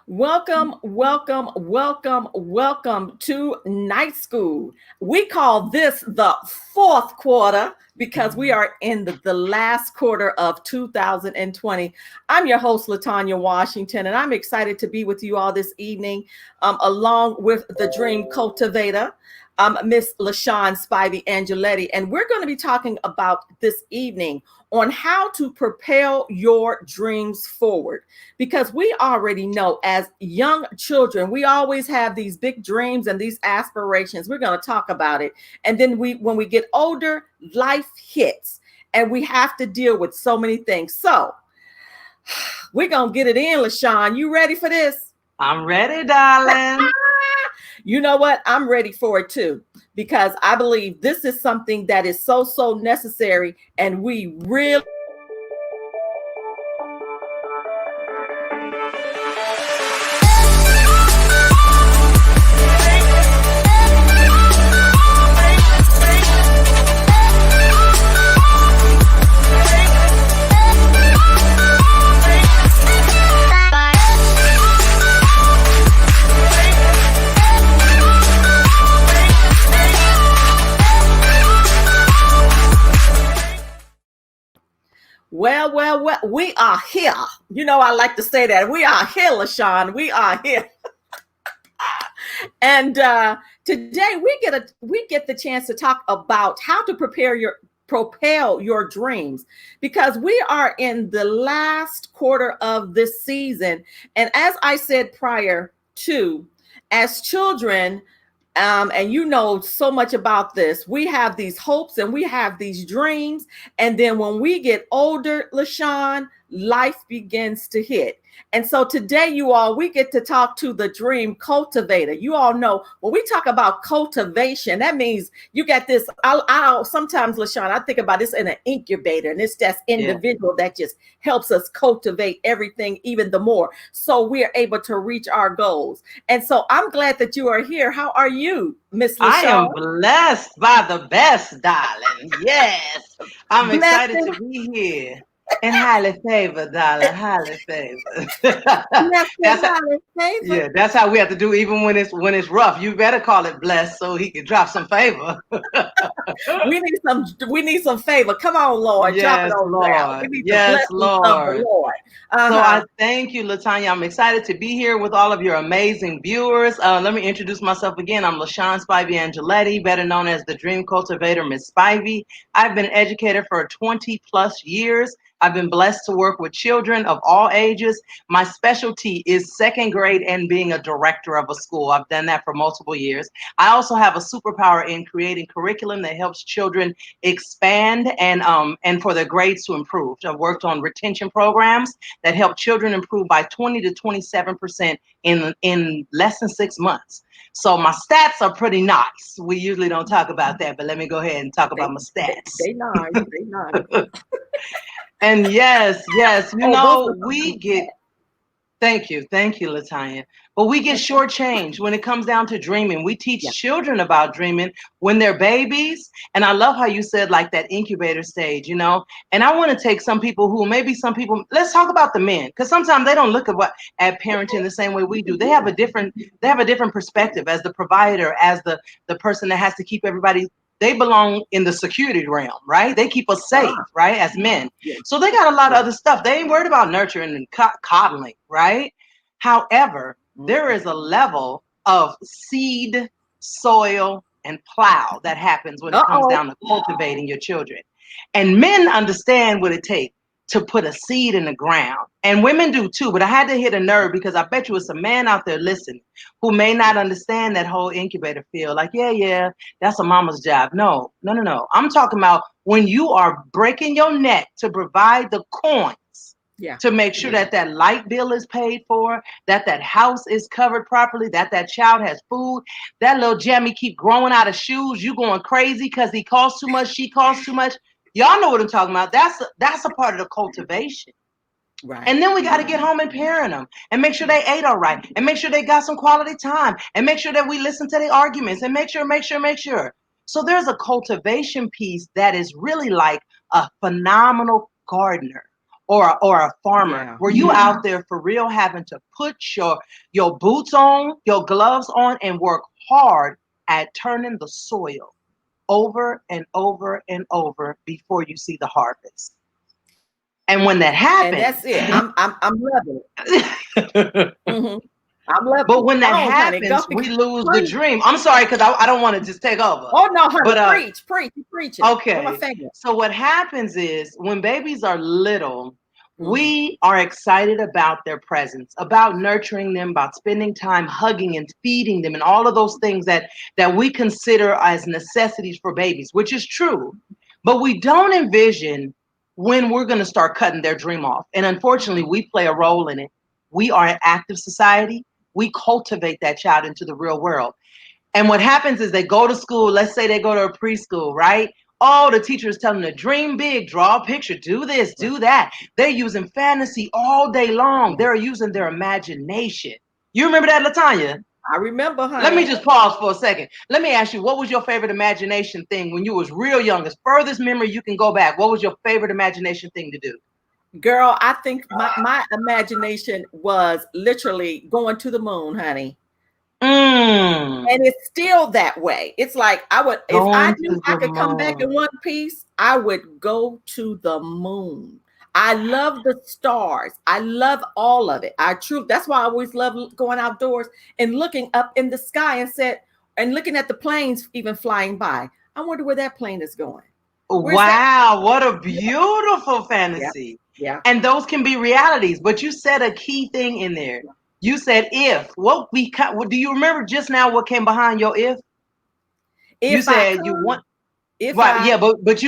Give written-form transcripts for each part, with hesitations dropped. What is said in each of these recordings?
Welcome, welcome, welcome, welcome to night school. We call this the fourth quarter because we are in the last quarter of 2020. I'm your host, Latanya Washington, and I'm excited to be with you all this evening, along with the Dream Cultivator, Miss lashon Spivey-Angeletti. And we're going to be talking about this evening on how to propel your dreams forward, because we already know as young children we always have these big dreams and these aspirations. We're going to talk about it, and then when we get older, life hits and we have to deal with so many things. So we're going to get it in. LaShawn, you ready for this? I'm ready, darling. You know what? I'm ready for it too, because I believe this is something that is so necessary, and we really well, we are here. You know, I like to say that. We are here, LaShawn. We are here. And today we get the chance to talk about how to propel your dreams, because we are in the last quarter of this season. And as I said prior to, as children, and you know so much about this, we have these hopes and we have these dreams. And then when we get older, LaShawn, life begins to hit. And so today, you all, we get to talk to the dream cultivator. You all know when we talk about cultivation, that means you get this. I'll sometimes, LaShawn, I think about this in an incubator, and it's that individual that just helps us cultivate everything even the more, so we are able to reach our goals. And so I'm glad that you are here. How are you, Miss LaShawn? I am blessed by the best, darling. Yes. I'm excited Blessing, to be here. And highly favored, darling. Highly favored. blessing, That's how, highly favored. yeah, that's how we have to do even when it's rough. You better call it blessed so he can drop some favor. We need some favor. Come on, Lord, drop it Yes, on down. We Lord. need the Yes, blessings of the Lord. Lord. So Uh-huh. I thank you, Latanya. I'm excited to be here with all of your amazing viewers. Let me introduce myself again. I'm LaShawn Spivey-Angeletti, better known as the Dream Cultivator, Miss Spivey. I've been an educator for 20 plus years. I've been blessed to work with children of all ages. My specialty is second grade and being a director of a school. I've done that for multiple years. I also have a superpower in creating curriculum that helps children expand and for their grades to improve. I've worked on retention programs that help children improve by 20 to 27% in less than 6 months. So my stats are pretty nice. We usually don't talk about that, but let me go ahead and talk They, about my they, stats. they nice. They nice. And yes, Oh, those are some we good get. stats. Thank you, Latanya. But we get shortchanged when it comes down to dreaming. We teach Yeah. children about dreaming when they're babies. And I love how you said like that incubator stage. And I want to take some people, let's talk about the men, because sometimes they don't look at parenting the same way we do. They have a different perspective as the provider, as the person that has to keep everybody. They belong in the security realm, right? They keep us safe, Ah, right? As men. yeah, So they got a lot of yeah. other stuff. They ain't worried about nurturing and coddling, right? However, there Mm-mm. is a level of seed, soil, and plow that happens when it comes Uh-oh. down to cultivating your children. And men understand what it takes to put a seed in the ground. And women do too, but I had to hit a nerve because I bet you it's a man out there listening who may not understand that whole incubator field. Like, yeah, that's a mama's job. No. I'm talking about when you are breaking your neck to provide the coins Yeah. to make sure that light bill is paid for, that house is covered properly, that child has food, that little Jemmy keep growing out of shoes, you going crazy because he costs too much, she costs too much. Y'all know what I'm talking about. That's a part of the cultivation. Right. And then we got to get home and parent them and make sure they ate all right and make sure they got some quality time and make sure that we listen to their arguments and make sure. So there's a cultivation piece that is really like a phenomenal gardener or a farmer? Yeah. Were you out there for real having to put your boots on, your gloves on, and work hard at turning the soil over and over and over before you see the harvest? And when that And that's happens, it. I'm loving it. Hmm. I'm loving but it. when Come that on, honey. Go happens, we lose the preach. dream. I'm sorry, because I don't want to just take over. Oh no, honey. But Preach. You preaching. One of my okay. favorite. So what happens is when babies are little, Hmm. we are excited about their presence, about nurturing them, about spending time hugging and feeding them, and all of those things that we consider as necessities for babies, which is true. But we don't envision when we're going to start cutting their dream off. And unfortunately, we play a role in it. We are an active society. We cultivate that child into the real world. And what happens is they go to school, let's say they go to a preschool, right? Oh, the teacher is telling them to dream big, draw a picture, do this, Right. do that. They're using fantasy all day long. Yeah. They're using their imagination. You remember that, Latanya? I remember, Let me honey. just pause for a second. Let me ask you, what was your favorite imagination thing when you was real young? As furthest memory you can go back, what was your favorite imagination thing to do? Girl, I think my imagination was literally going to the moon, honey. Mm, And it's still that way. It's like I would, if I going knew to I the could come back in moon. one piece, I would go to the moon. I love the stars. I love all of it. That's why I always love going outdoors and looking up in the sky and looking at the planes even flying by. I wonder where that plane is going. Where's that? Wow, what a Yeah, beautiful yeah, fantasy. yeah. And those can be realities, but you said a key thing in there. You said if. What do you remember just now what came behind your if? You If I said you could, want if right, I yeah, but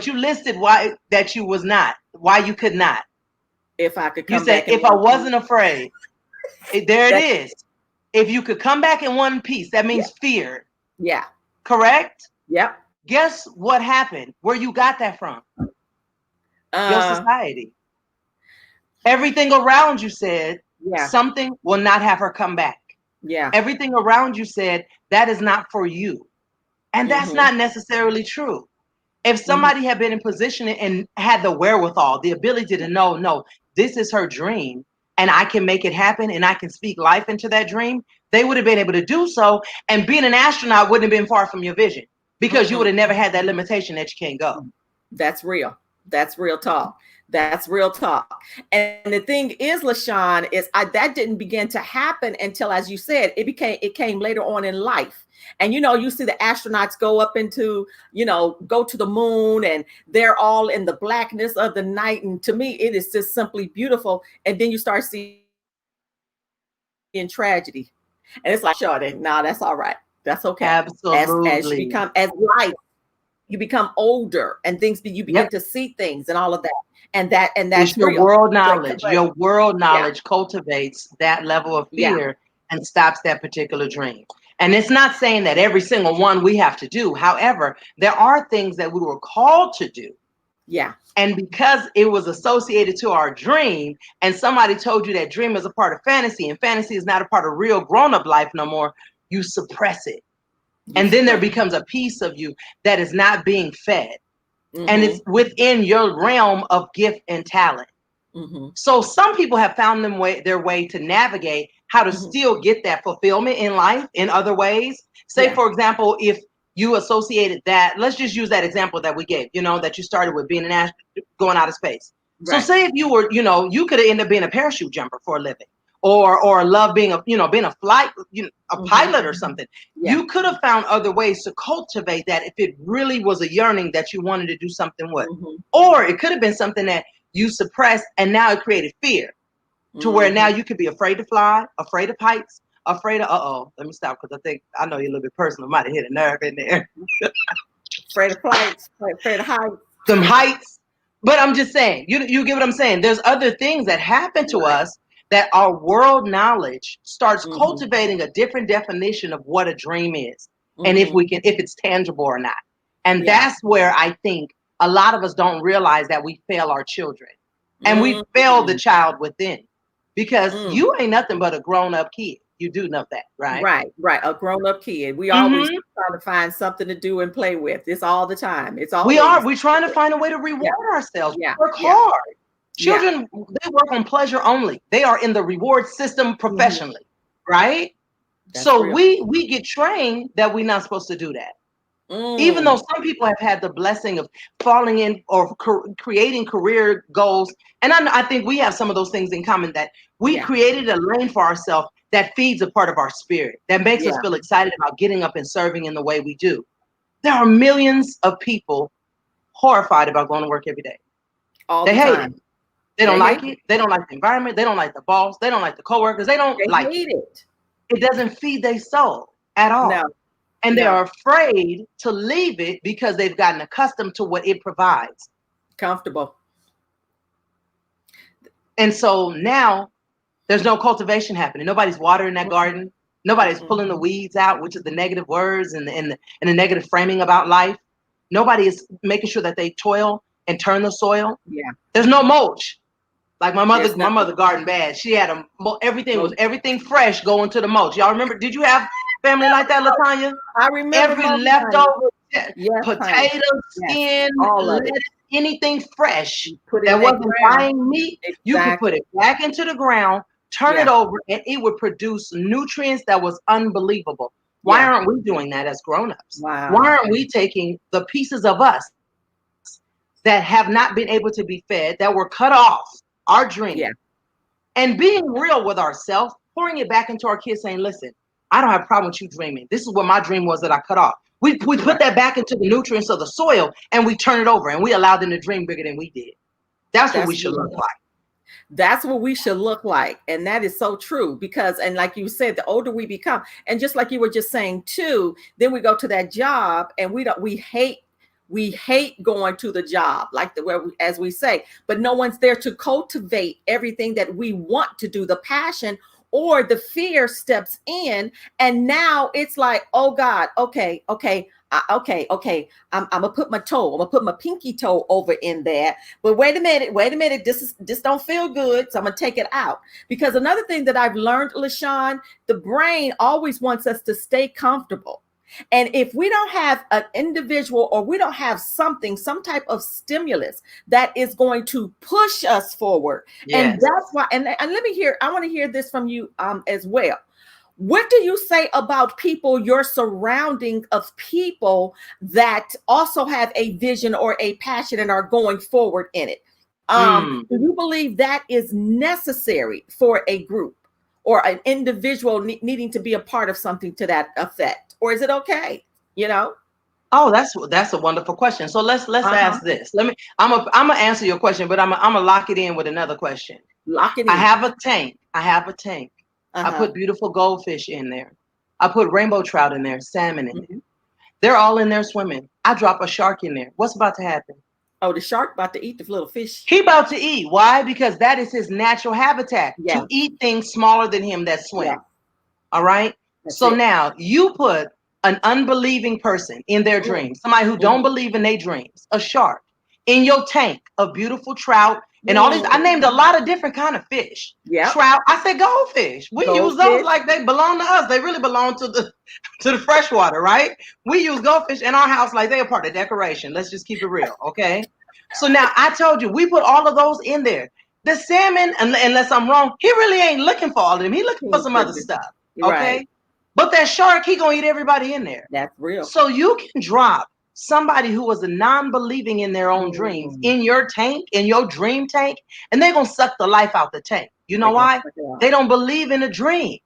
you listed why that you was not, why you could not. if I could You come said back in if I one piece. wasn't afraid. There it That is. If you could come back in one piece, that yeah, means fear, yeah, correct? yep. Guess what happened? Where you got that from? Your Uh society. Everything around you said yeah, something will not have her come back. yeah. Everything around you said that is not for you. And that's Mm-hmm. not necessarily true. If Mm-hmm. somebody had been in position and had the wherewithal, the ability to know, no, this is her dream and I can make it happen and I can speak life into that dream, they would have been able to do so. And being an astronaut wouldn't have been far from your vision because you would Mm-mm. have never had that limitation that you can't go. That's real. That's real talk. That's real talk. And the thing is, LaShawn, is that didn't begin to happen until, as you said, it came later on in life. And you see the astronauts go up into, go to the moon and they're all in the blackness of the night. And to me, it is just simply beautiful. And then you start seeing tragedy. And it's like, sure, nah, that's all right. That's okay. As you Absolutely. become as life you become older and you begin Yep. to see things and all of that and It's that's your real world but knowledge. but Your world yeah, knowledge cultivates that level of yeah, fear and stops that particular dream. And it's not saying that every single one we have to do. However, there are things that we were called to do. yeah. And because it was associated to our dream, and somebody told you that dream is a part of fantasy, and fantasy is not a part of real grown up life no more, you suppress it. You And then there suppress. becomes a piece of you that is not being fed. And Mm-hmm. it's within your realm of gift and talent. Mm-hmm. So some people have found their way to navigate how to Mm-hmm. still get that fulfillment in life in other ways. Say, Yeah. for example, if you associated that, let's just use that example that we gave, that you started with being an astronaut, going out of space. So Right. say if you were, you could have ended up being a parachute jumper for a living, or love being being a flight, a Mm-hmm. pilot or something. Yeah. You could have found other ways to cultivate that if it really was a yearning that you wanted to do something with. Mm-hmm. Or it could have been something that you suppressed and now it created fear to where now Mm-hmm. you could be afraid to fly, afraid of heights, afraid of, let me stop because I know you're a little bit personal. Might have hit a nerve in there. Afraid of flights, afraid of heights. Some heights. But I'm just saying, you get what I'm saying? There's other things that happen to Right. us that our world knowledge starts Mm-hmm. cultivating a different definition of what a dream is. And Mm-hmm. if it's tangible or not. And Yeah. that's where I think a lot of us don't realize that we fail our children. And we fail the Mm-hmm. child within because Mm. you ain't nothing but a grown-up kid. You do know that, right? Right, right. A grown-up kid. We always Hmm. trying to find something to do and play with. It's all the time. It's always. We're trying to find a way to Yeah, reward ourselves. yeah, Work yeah. hard. Yeah, Children, they work on pleasure only. They are in the reward system mhm, professionally, right? that's So real. we get trained that we're not supposed to do that. Even though Mm, some people have had the blessing of falling in or creating career goals, and I think we have some of those things in common, that we yeah, created a lane for ourselves that feeds a part of our spirit, that makes us yeah, feel excited about getting up and serving in the way we do. There are millions of people horrified about going to work every day. all They the hate it. time. They don't They hate like it. it. They don't like the environment. They don't like the boss. They don't like the coworkers. They don't They like it. hate it. It doesn't feed their soul at No, all. And they no, are afraid to leave it because they've gotten accustomed to what it provides. comfortable. And so now there's no cultivation happening. Nobody's watering that garden. Nobody's Mm-mm. pulling the weeds out, which is the negative words and the negative framing about life. Nobody is making sure that they toil and turn the soil. Yeah, There's no mulch. Like there's my nothing. mother garden bad. She had everything was Most, everything fresh going to the mulch. Y'all remember? Did you have family like that, Latanya? I remember Every most, honey. leftover Yes, honey. potato, Yes, skin, all of it. lettuce, anything fresh You put in that that wasn't ground. buying meat, you could put Exactly. it back into the ground, turn it Yeah, over, and it would produce nutrients that was unbelievable. Why yeah. aren't we doing that as grown-ups? Why Wow. aren't we taking the pieces of us that have not been able to be fed, that were cut off, our Yeah, dream, and being real with ourselves, pouring it back into our kids, saying, listen, I don't have a problem with you dreaming. This is what my dream was that I cut off. We put right. that back into the nutrients of the soil and we turn it over and we allow them to dream bigger than we did. That's what we That's should look real. like. That's what we should look like. And that is so true because, and like you said, the older we become, and just like you were just saying too, then we go to that job and we hate going to the job, like as we say, but no one's there to cultivate everything that we want to do, the passion, or the fear steps in. And now it's like, oh God, okay. I'm gonna put I'm gonna put my pinky toe over in there. But wait a minute. This don't feel good, so I'm gonna take it out. Because another thing that I've learned, LaShawn, the brain always wants us to stay comfortable. And if we don't have an individual or we don't have some type of stimulus that is going to push us forward, and Yes. that's why. And let me hear. I want to hear this from you as well. What do you say about people, your surrounding of people that also have a vision or a passion and are going forward in it? Mm. Do you believe that is necessary for a group or an individual needing to be a part of something to that effect? Or is it okay? You know? Oh, that's a wonderful question. So let's Uh-huh. ask this. I'm gonna answer your question, but I'm gonna lock it in with another question. Lock it I in. have a tank. I have a tank. I Uh-huh. put beautiful goldfish in there. I put rainbow trout in there, salmon in there. Mhm. They're all in there swimming. I drop a shark in there. What's about to happen? Oh, the shark about to eat the little fish. He about to eat. Why? Because that is his natural habitat, to Yeah. eat things smaller than him that Yeah. swim. All right. That's So it. now you put an unbelieving person in their Mm, dreams, somebody who don't mhm, believe in their dreams, a shark, in your tank of beautiful trout and all these. I mm. named a lot of different kind of fish. Yep. Trout. I said goldfish. We use those Goldfish. like they belong to us. They really belong to the to the freshwater, right? We use goldfish in our house like they're a part of decoration. Let's just keep it real, okay? So now I told you we put all of those in there. The salmon, unless I'm wrong, he really ain't looking for all of them. He looking for some other stuff, Right. okay? But that shark, he gonna eat everybody in there. That's real. So you can drop somebody who was a non-believing in their own dreams Mm. in your tank, in your dream tank, and they're gonna suck the life out the tank. You know They're gonna why? suck it They out. don't believe in a dream.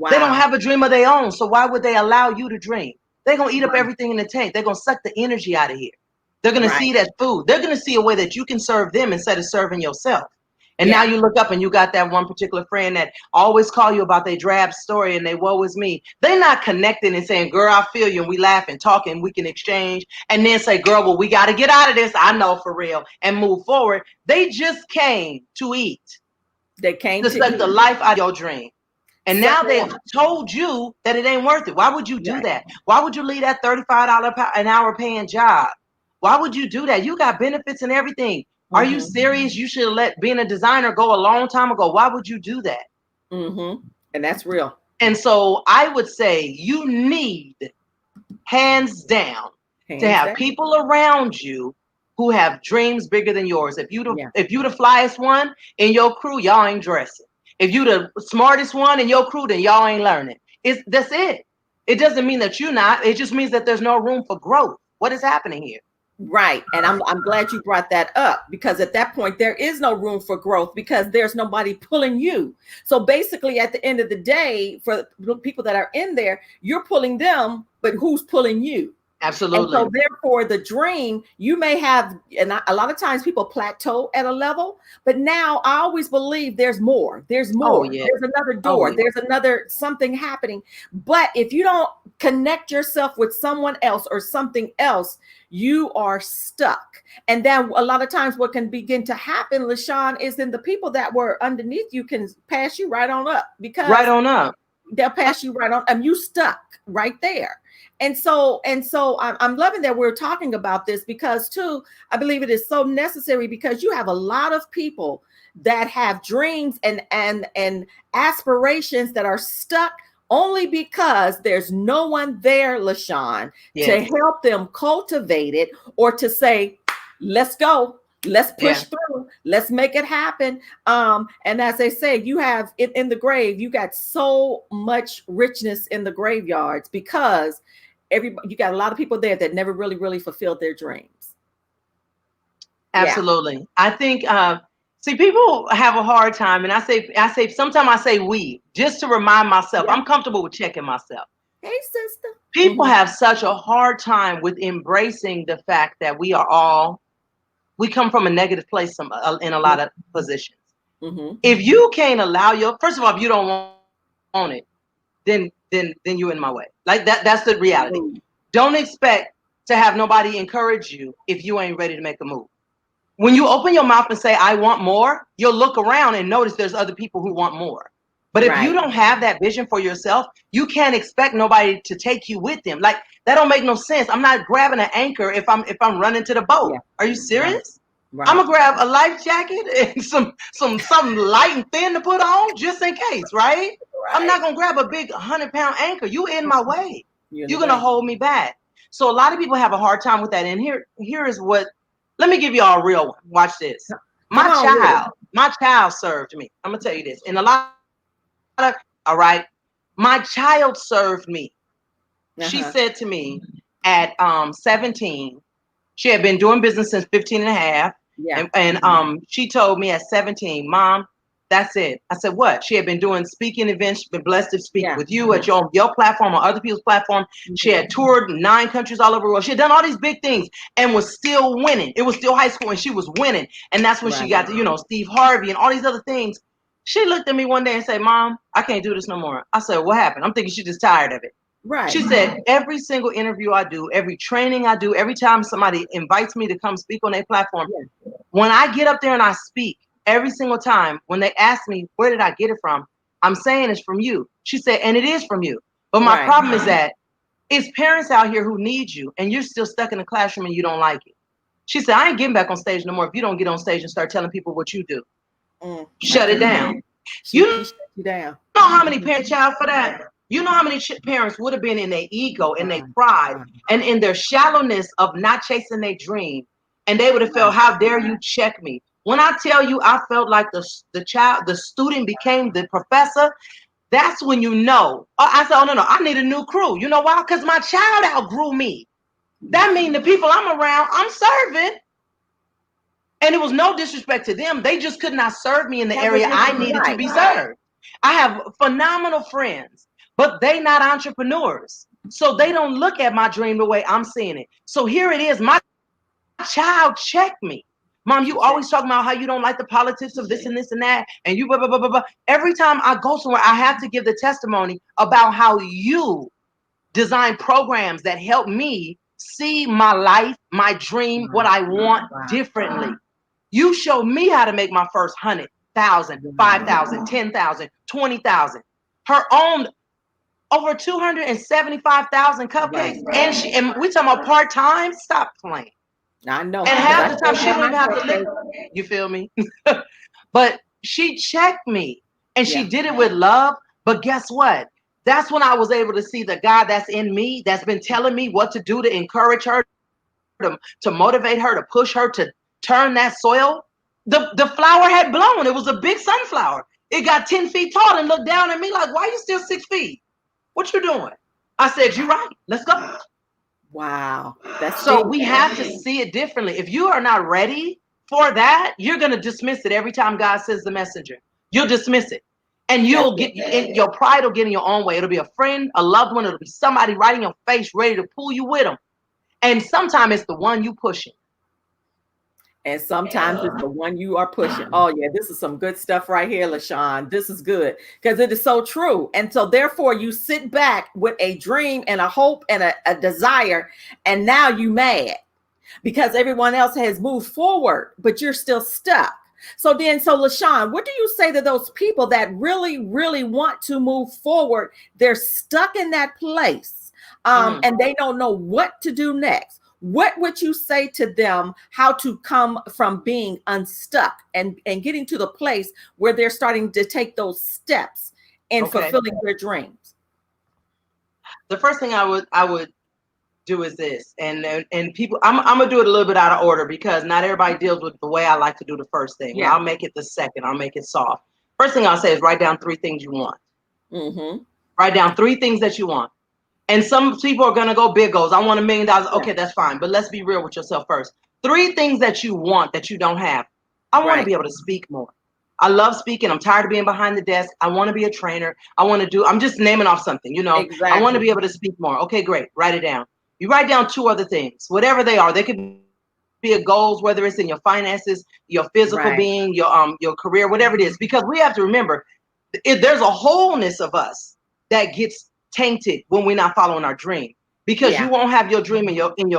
They don't Wow. have a dream of their own. So why would they allow you to dream? They're gonna eat up Right. everything in the tank. They're gonna suck the energy out of here. They're gonna Right. see that food. They're gonna see a way that you can serve them instead of serving yourself. And now Yeah. you look up and you got that one particular friend that always call you about their drab story and they woe is me. They're not connecting and saying, girl, I feel you, and we laugh and talk and we can exchange. And then say, girl, well, we got to get out of this. I know for real, and move forward. They just came to eat, They came to to suck the eat. life out of your dream. And Suck now it they've out. told you that it ain't worth it. Why would you do Right. that? Why would you leave that $35 an hour paying job? Why would you do that? You got benefits and everything. Are you Mm-hmm. serious? You should have let being a designer go a long time ago. Why would you do that? Mm-hmm. And that's real. And so I would say you need, hands down, to Hands have down. people around you who have dreams bigger than yours. Yeah. If you the flyest one in your crew, y'all ain't dressing. If you the smartest one in your crew, then y'all ain't learning. That's it. It doesn't mean that you're not. It just means that there's no room for growth. What is happening here? Right. And I'm glad you brought that up, because at that point there is no room for growth because there's nobody pulling you. So basically at the end of the day, for the people that are in there, you're pulling them, but who's pulling you? And Absolutely. so therefore the dream, you may have, and a lot of times people plateau at a level, but now I always believe there's more. There's Oh more. yeah. There's another Oh door. yeah. There's another something happening. But if you don't connect yourself with someone else or something else, you are stuck. And then a lot of times what can begin to happen, LaShawn, is then the people that were underneath you can pass you right on up, because Right on up. they'll pass you right on. You stuck right there. And so I'm loving that we're talking about this, because too, I believe it is so necessary, because you have a lot of people that have dreams and aspirations that are stuck only because there's no one there, LaShawn, to Yes. help them cultivate it, or to say, let's go. Let's push through. Let's make it happen. And as they say, you have it in the grave. You got so much richness in the graveyards, because you got a lot of people there that never really fulfilled their dreams. Yeah. Absolutely. I think see, people have a hard time, and I say sometimes I say we, just to remind myself. Yeah. I'm comfortable with checking myself. Hey, sister. People have such a hard time with embracing the fact that we come from a negative place in a lot of positions. Mm-hmm. If you can't allow first of all, if you don't want it, then you're in my way. Like that's the reality. Mm-hmm. Don't expect to have nobody encourage you if you ain't ready to make a move. When you open your mouth and say, I want more, you'll look around and notice there's other people who want more. But if you Right. don't have that vision for yourself, you can't expect nobody to take you with them. Like that don't make no sense. I'm not grabbing an anchor if I'm running to the boat. Yeah. Are you Right. serious? I'm Right. gonna grab a life jacket and something light and thin to put on just in case, right? I'm Right. not gonna grab a big 100-pound anchor. You in my way. You're in the You're gonna way. hold me back. So a lot of people have a hard time with that. And here is what. Let me give you all a real one. Watch this. Come on with it. My child served me. I'm gonna tell you this. And a lot of, all right, my child served me. She Uh-huh. said to me at 17, she had been doing business since 15 and a half. Yeah. And she told me at 17, Mom, that's it. I said, what? She had been doing speaking events, been blessed to speak Yeah. with you at your platform or other people's platform. She had toured 9 countries all over the world. She had done all these big things and was still winning. It was still high school and she was winning. And that's when she Right. got to, Steve Harvey and all these other things. She looked at me one day and said, Mom, I can't do this no more. I said, what happened? I'm thinking she's just tired of it. Right. She said, every single interview I do, every training I do, every time somebody invites me to come speak on their platform, when I get up there and I speak, every single time when they ask me, where did I get it from? I'm saying it's from you. She said, and it is from you. But my problem is that it's parents out here who need you and you're still stuck in the classroom and you don't like it. She said, I ain't getting back on stage no more if you don't get on stage and start telling people what you do. Shut it down. You She shut you down. know how many parents child for that? You know how many parents would have been in their ego, in their pride, and in their shallowness of not chasing their dream, and they would have felt, how dare you check me? When I tell you, I felt like the student became the professor. That's when you know. I said, oh no, I need a new crew. You know why? Because my child outgrew me. That means the people I'm around, I'm serving. And it was no disrespect to them. They just could not serve me in the area I needed to be served. I have phenomenal friends, but they not entrepreneurs. So they don't look at my dream the way I'm seeing it. So here it is. My child checked me. Mom, you always talking about how you don't like the politics of this and this and that. And you blah, blah, blah, blah, blah. Every time I go somewhere, I have to give the testimony about how you design programs that help me see my life, my dream, what I want differently. You showed me how to make my first 100,000, 5,000, 10,000, 20,000. Her own over 275,000 cupcakes, and we talking about part time. Stop playing. I know. And half the time she don't even have to live. You feel me? But she checked me, and she did it with love. But guess what? That's when I was able to see the God that's in me, that's been telling me what to do to encourage her, to motivate her, to push her to turn that soil. The flower had blown. It was a big sunflower. It got 10 feet tall and looked down at me like, why are you still 6 feet? What you doing? I said, you're right. Let's go. Wow. That's So deep. we have to see it differently. If you are not ready for that, you're going to dismiss it every time God sends the messenger. You'll dismiss it. And you'll get your pride will get in your own way. It'll be a friend, a loved one. It'll be somebody right in your face, ready to pull you with them. And sometimes it's the one you pushing. And sometimes it's the one you are pushing. Oh, yeah, this is some good stuff right here, LaShawn. This is good because it is so true. And so therefore you sit back with a dream and a hope and a desire, and now you mad because everyone else has moved forward, but you're still stuck. So LaShawn, what do you say to those people that really, really want to move forward? They're stuck in that place and they don't know what to do next. What would you say to them how to come from being unstuck and getting to the place where they're starting to take those steps in fulfilling their dreams? The first thing I would do is this, and people, I'm gonna do it a little bit out of order because not everybody deals with the way I like to do the first thing. Yeah. I'll make it the second. I'll make it soft. First thing I'll say is write down 3 things you want. Write down 3 things that you want. And some people are going to go big goals. I want $1 million. Okay, that's fine. But let's be real with yourself first. 3 things that you want that you don't have. I want to be able to speak more. I love speaking. I'm tired of being behind the desk. I want to be a trainer. I'm just naming off something, Exactly. I want to be able to speak more. Okay, great. Write it down. You write down 2 other things, whatever they are. They could be a goals, whether it's in your finances, your physical being, your career, whatever it is. Because we have to remember, there's a wholeness of us that gets tainted when we're not following our dream, because you won't have your dream in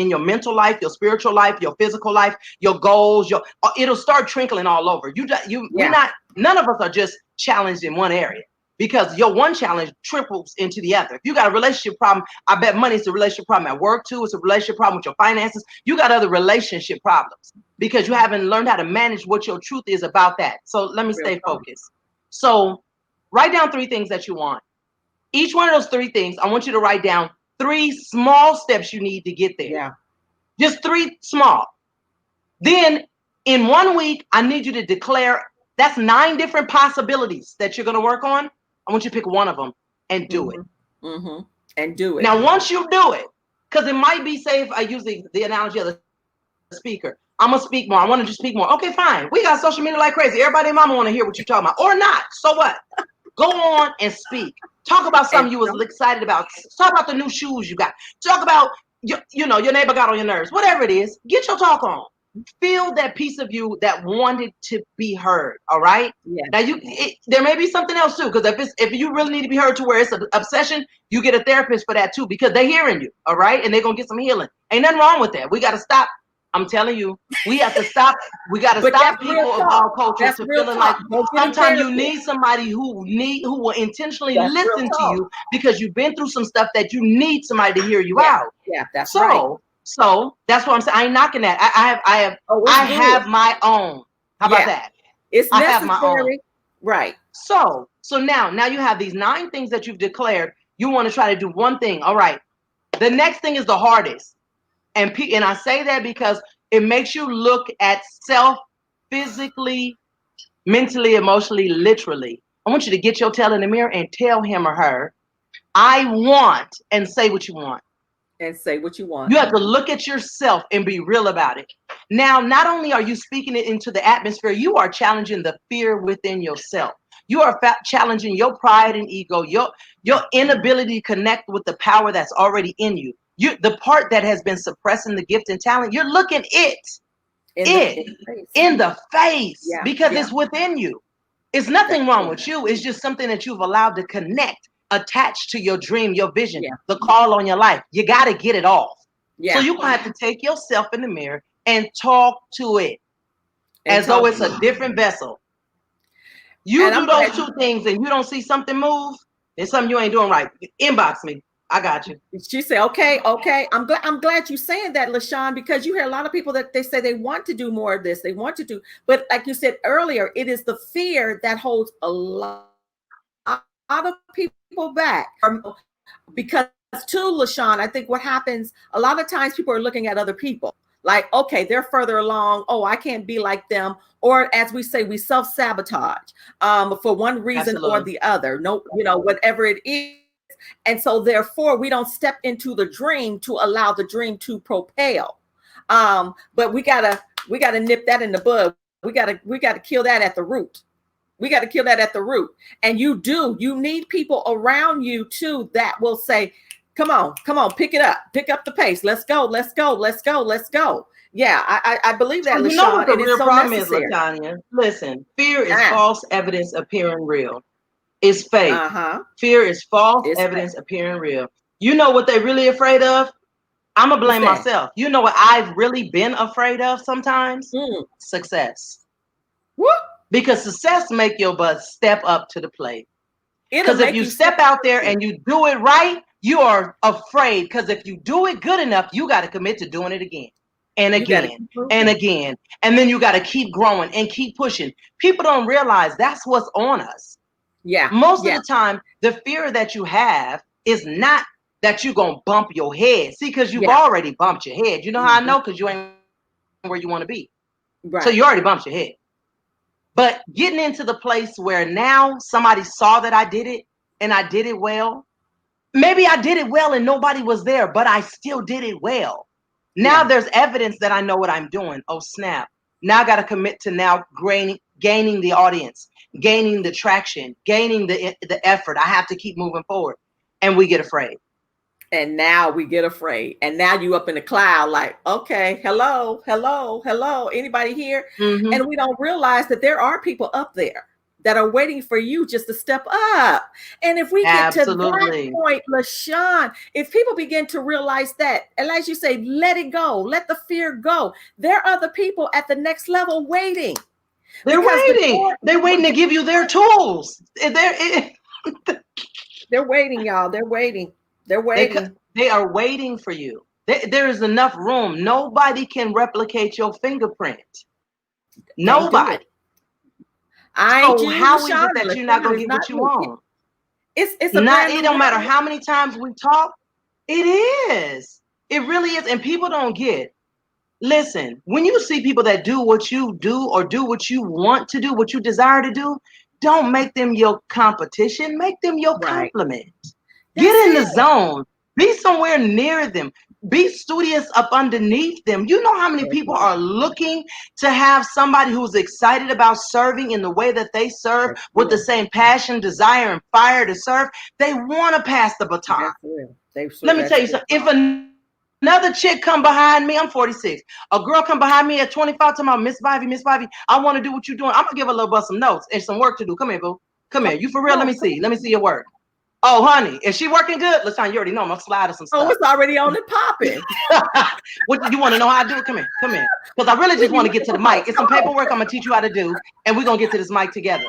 your mental life, your spiritual life, your physical life, your goals, it'll start trickling all over. None of us are just challenged in one area, because your one challenge triples into the other. If you got a relationship problem, I bet money is a relationship problem at work too. It's a relationship problem with your finances. You got other relationship problems because you haven't learned how to manage what your truth is about that. So let me stay focused. So write down 3 things that you want. Each one of those 3 things, I want you to write down 3 small steps you need to get there. Yeah. Just 3 small. Then in 1 week, I need you to declare, that's 9 different possibilities that you're going to work on. I want you to pick one of them and do it. And do it. Now, once you do it, because it might be safe, I use the analogy of the speaker. I'm going to speak more. I want to just speak more. Okay, fine. We got social media like crazy. Everybody and mama want to hear what you're talking about. Or not. So what? Go on and speak. Talk about something you was excited about. Talk about the new shoes you got. Talk about your neighbor got on your nerves. Whatever it is, get your talk on. Feel that piece of you that wanted to be heard. All right. Yeah. Now there may be something else too, because if you really need to be heard to where it's an obsession, you get a therapist for that too, because they're hearing you. All right, and they're gonna get some healing. Ain't nothing wrong with that. We got to stop. I'm telling you, we have to stop. We got to stop people of our culture to feeling like sometimes you need somebody who will intentionally listen to you because you've been through some stuff that you need somebody to hear you out. Yeah, that's right. So that's what I'm saying. I ain't knocking that. I have my own. How about that? It's necessary. I have my own. Right. So now you have these 9 things that you've declared. You want to try to do one thing. All right. The next thing is the hardest. And I say that because it makes you look at self physically, mentally, emotionally, literally. I want you to get your tail in the mirror and tell him or her, I want, and say what you want. And say what you want. You have to look at yourself and be real about it. Now, not only are you speaking it into the atmosphere, you are challenging the fear within yourself. You are challenging your pride and ego, your inability to connect with the power that's already in you. The part that has been suppressing the gift and talent, you're looking in the face because it's within you. It's nothing wrong with you. It's just something that you've allowed to connect, attached to your dream, your vision, the call on your life. You got to get it off. So you're going to have to take yourself in the mirror and talk to it as though it's a different vessel. You do those 2 things and you don't see something move, there's something you ain't doing right. Inbox me. I got you. She said, okay. I'm glad you're saying that, LaShawn, because you hear a lot of people that they say they want to do more of this. They want to do, but like you said earlier, it is the fear that holds a lot of people back because too, LaShawn, I think what happens a lot of times people are looking at other people like, okay, they're further along. Oh, I can't be like them. Or as we say, we self-sabotage for one reason or Absolutely. the other. No, whatever it is. And so therefore we don't step into the dream to allow the dream to propel. But we gotta nip that in the bud. We gotta kill that at the root. We got to kill that at the root. And you need people around you too that will say, come on, pick it up, pick up the pace. Let's go, let's go, let's go, let's go. Yeah, I believe that, So you know what LaShawn. the It is real so problem is, necessary. Latanya? Listen, fear is Ah, false evidence appearing real. It's fake. uh-huh. Fear is false It's evidence appearing real. You know what they're really afraid of? I'm gonna what's blame that? myself. You know what I've really been afraid of sometimes? Mm. Success. Woo! Because success make your butt step up to the plate. It'll Because if make you you step step out up there there. and you do it right, you are afraid. Because if you do it good enough, you got to commit to doing it again and You got to again keep and moving. again. And then you got to keep growing and keep pushing. People don't realize that's what's on us. Yeah, Most of yeah. the time, the fear that you have is not that you're going to bump your head. See, because you've Yeah. already bumped your head. You know how I Mhm. know? Because you ain't where you want to be. So Right. you already bumped your head. But getting into the place where now somebody saw that I did it and I did it well. Maybe I did it well and nobody was there, but I still did it well. Now Yeah. there's evidence that I know what I'm doing. Oh, snap. Now I got to commit to now gaining the audience, gaining the traction, gaining the effort. I have to keep moving forward. And we get afraid. And now we get afraid. And now you up in the cloud, like, okay, hello, hello, hello. Anybody here? Mm-hmm. And we don't realize that there are people up there that are waiting for you just to step up. And if we get to that Absolutely. point, LaShawn, if people begin to realize that, and as you say, let it go, let the fear go. There are other people at the next level waiting They're because the waiting. door, They're waiting to give you their tools. they're waiting, y'all. They're waiting. They're They waiting. they are waiting for you. There is enough room. Nobody can replicate your fingerprint. Can't do it. Nobody. I ain't So you, how is LaShawn, it and that you're not LaShawn gonna is get not what you me. want? It's a Not brand it new don't day. matter how many times we talk. It is. It really is. And people don't get. Listen, when you see people that do what you do or do what you want to do, what you desire to do, don't make them your competition. Make them your Right. compliment. Get That's in the it. zone. Be somewhere near them. Be studious up underneath them. You know how many That's people right. are looking to have somebody who's excited about serving in the way that they serve That's with the real. same passion, desire, and fire to serve? They want to pass the baton. That's real. Let me tell That's you real. something. If another chick come behind me, I'm 46. A girl come behind me at 25 talking about Miss Spivey, I want to do what you're doing. I'm gonna give a little bit some notes and some work to do. Come here, boo. Come Come, here. You for real? come Let on, me come see. on. Let me see your work. Oh, honey, is she working good? Listen, you already know I'm gonna slide her some Oh, stuff. it's already on and popping. What you want to know how I do it? Come here, come here. Because I really We just be want to get looking to the for mic. folks. It's Come some on. paperwork I'm gonna teach you how to do, and we're gonna get to this mic together.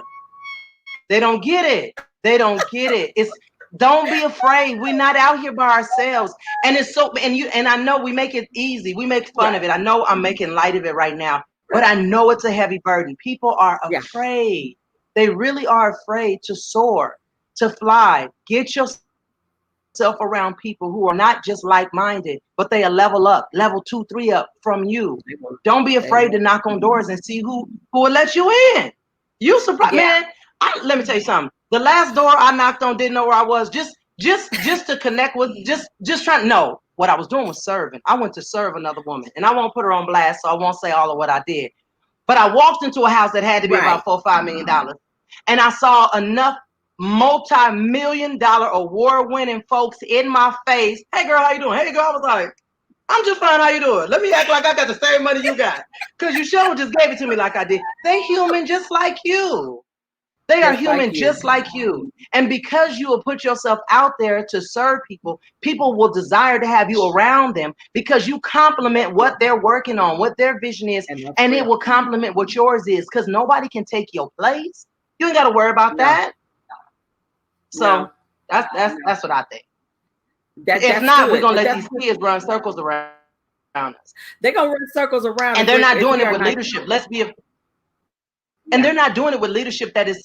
They don't get it. They don't get it. It's don't be afraid. We're not out here by ourselves. And it's so and I know we make it easy. We make fun of Right. it. I know I'm making light of it right now, but I know it's a heavy burden. People are Yeah. afraid. They really are afraid to soar, to fly. Get yourself around people who are not just like-minded, but they are level up, level 2, 3 up from you. They won't. Don't be They afraid to won't. knock on doors and see who will let you in. You surprised, Yeah. man. Let me tell you something. The last door I knocked on didn't know where I was. Just to connect with, just trying to know what I was doing was serving. I went to serve another woman, and I won't put her on blast, so I won't say all of what I did. But I walked into a house that had to be Right. about $4 or $5 million, and I saw enough multi-million-dollar award-winning folks in my face. Hey, girl, how you doing? Hey, girl, I was like, I'm just fine. How you doing? Let me act like I got the same money you got, because you sure just gave it to me like I did. They human just like you. They are Just like human you. just like you. And because you will put yourself out there to serve people, people will desire to have you around them because you complement what they're working on, what their vision is, And that's and it real. will complement what yours is because nobody can take your place. You ain't got to worry about No. that. So No. No. that's what I think. If That's not, we're good. gonna let That's these good. kids run circles around us. They're gonna run circles around And us they're not if doing we it are with not. leadership. And Yeah. they're not doing it with leadership that is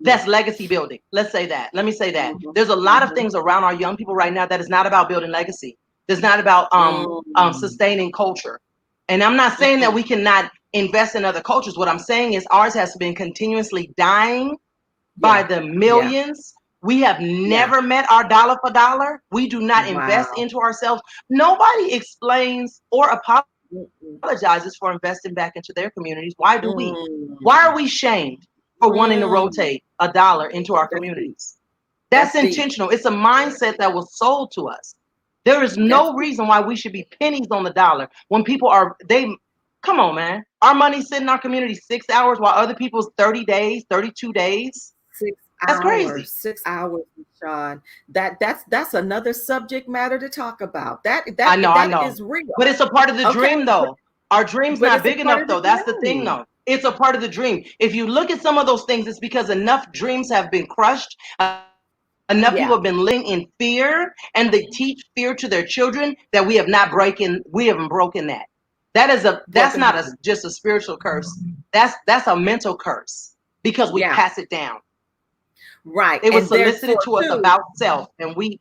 That's legacy building. Let's say that. Let me say that. Mm-hmm. There's a lot of things around our young people right now that is not about building legacy. It's not about Mm-hmm. sustaining culture. And I'm not saying that we cannot invest in other cultures. What I'm saying is ours has been continuously dying by Yeah. the Yeah. millions. We have Yeah. never met our dollar for dollar. We do not invest Wow. into ourselves. Nobody explains or Mm-mm. apologizes for investing back into their communities. Why do we? Why are Mm. we shamed for wanting to Mm. rotate a dollar into our That's deep. communities? That's That's deep. intentional. It's a mindset that was sold to us. There is That's no reason why we should be pennies on the dollar when people are they come on, man. Our money's sitting in our community 6 hours while other people's 30 days, 32 days. six That's hours. crazy. 6 hours, Shaunn. That's another subject matter to talk about. I That know. is real. But it's a part of the Okay, dream though. Our dream's but not it's a big part enough of the though. That's the thing dream. though. It's a part of the dream. If you look at some of those things, it's because enough dreams have been crushed. Enough people Yeah, have been living in fear, and they teach fear to their children that we haven't broken that. That's broken not down. just a spiritual curse. That's a mental curse because we Yeah, pass it down. right. It was And solicited therefore, to us too, about self, and we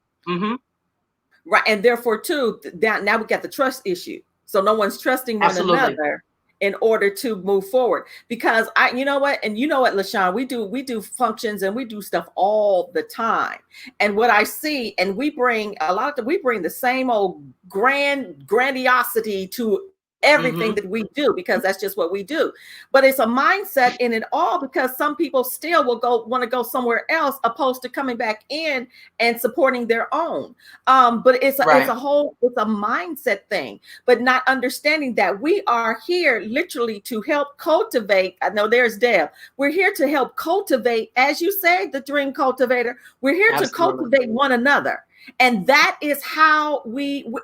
right. And therefore, too, now we got the trust issue. So no one's trusting one absolutely. another in order to move forward. Because you know what, and you know what, LaShawn, we do functions and we do stuff all the time. And what I see, and we bring the same old grandiosity to everything that hmm we do because that's just what we do. But it's a mindset in it all because some people still will go want to go somewhere else opposed to coming back in and supporting their own. But it's Right. a whole it's a mindset thing, but not understanding that we are here literally to help cultivate. I know there's Deb. We're here to help cultivate, as you say, the dream cultivator. We're here to Absolutely. cultivate one another. And that is how